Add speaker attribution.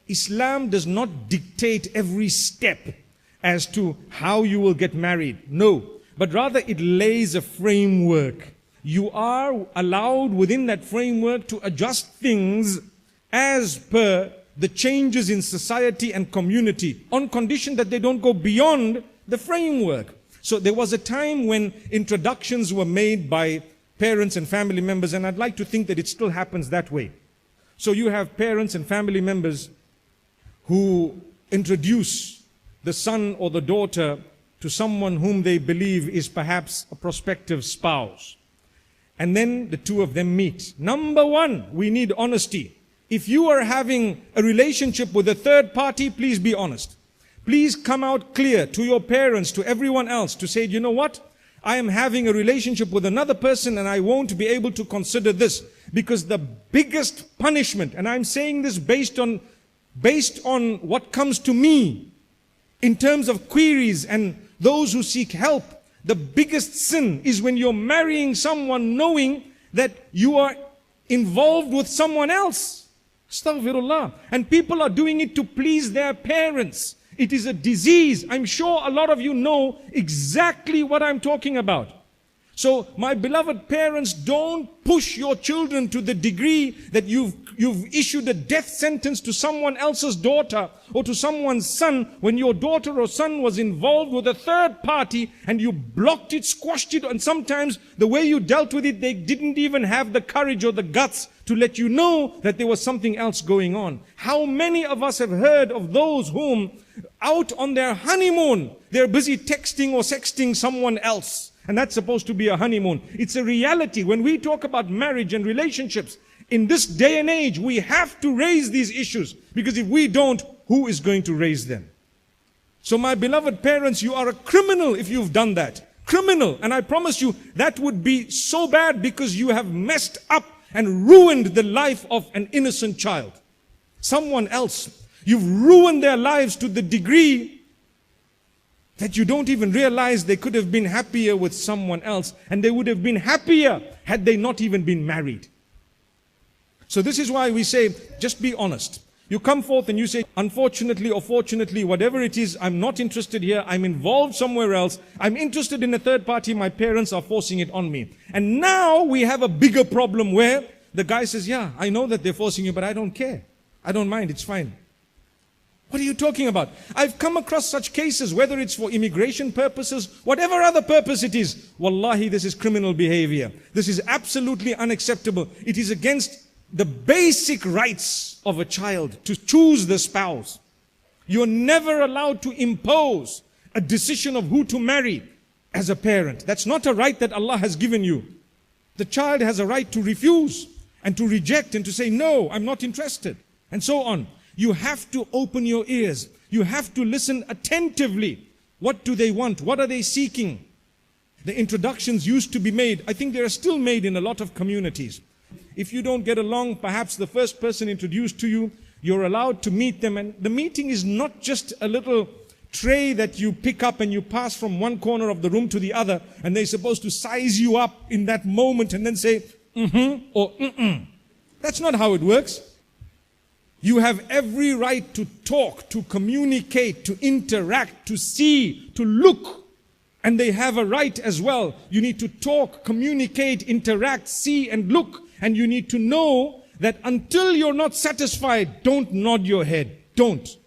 Speaker 1: Islam does not dictate every step as to how you will get married. No, but rather it lays a framework. You are allowed within that framework to adjust things as per the changes in society and community, on condition that they don't go beyond the framework. So there was a time when introductions were made by parents and family members, and I'd like to think that it still happens that way. So you have parents and family members who introduce the son or the daughter to someone whom they believe is perhaps a prospective spouse. And then the two of them meet. Number one, we need honesty. If you are having a relationship with a third party, please be honest. Please come out clear to your parents, to everyone else, to say, you know what? I am having a relationship with another person and I won't be able to consider this. Because the biggest punishment, and I'm saying this based on what comes to me in terms of queries and those who seek help, the biggest sin is when you're marrying someone knowing that you are involved with someone else. Astaghfirullah. And people are doing it to please their parents. It is a disease. I'm sure a lot of you know exactly what I'm talking about. So, my beloved parents, don't push your children to the degree that you've issued a death sentence to someone else's daughter or to someone's son when your daughter or son was involved with a third party and you blocked it, squashed it, and sometimes the way you dealt with it, they didn't even have the courage or the guts to let you know that there was something else going on. How many of us have heard of those whom out on their honeymoon, they're busy texting or sexting someone else? And that's supposed to be a honeymoon. It's a reality. When we talk about marriage and relationships, in this day and age, we have to raise these issues. Because if we don't, who is going to raise them? So my beloved parents, you are a criminal if you've done that. Criminal. And I promise you, that would be so bad because you have messed up and ruined the life of an innocent child. Someone else. You've ruined their lives to the degree that you don't even realize they could have been happier with someone else, and they would have been happier had they not even been married. So this is why we say, just be honest. You come forth and you say, unfortunately or fortunately, whatever it is, I'm not interested here, I'm involved somewhere else, I'm interested in a third party, my parents are forcing it on me. And now we have a bigger problem where the guy says, yeah, I know that they're forcing you, but I don't care. I don't mind, it's fine. What are you talking about? I've come across such cases, whether it's for immigration purposes, whatever other purpose it is. Wallahi, this is criminal behavior. This is absolutely unacceptable. It is against the basic rights of a child to choose the spouse. You're never allowed to impose a decision of who to marry as a parent. That's not a right that Allah has given you. The child has a right to refuse and to reject and to say, no, I'm not interested, and so on. You have to open your ears. You have to listen attentively. What do they want? What are they seeking? The introductions used to be made. I think they are still made in a lot of communities. If you don't get along, perhaps the first person introduced to you, you're allowed to meet them. And the meeting is not just a little tray that you pick up and you pass from one corner of the room to the other. And they're supposed to size you up in that moment and then say, or That's not how it works. You have every right to talk, to communicate, to interact, to see, to look. And they have a right as well. You need to talk, communicate, interact, see and look. And you need to know that until you're not satisfied, don't nod your head. Don't.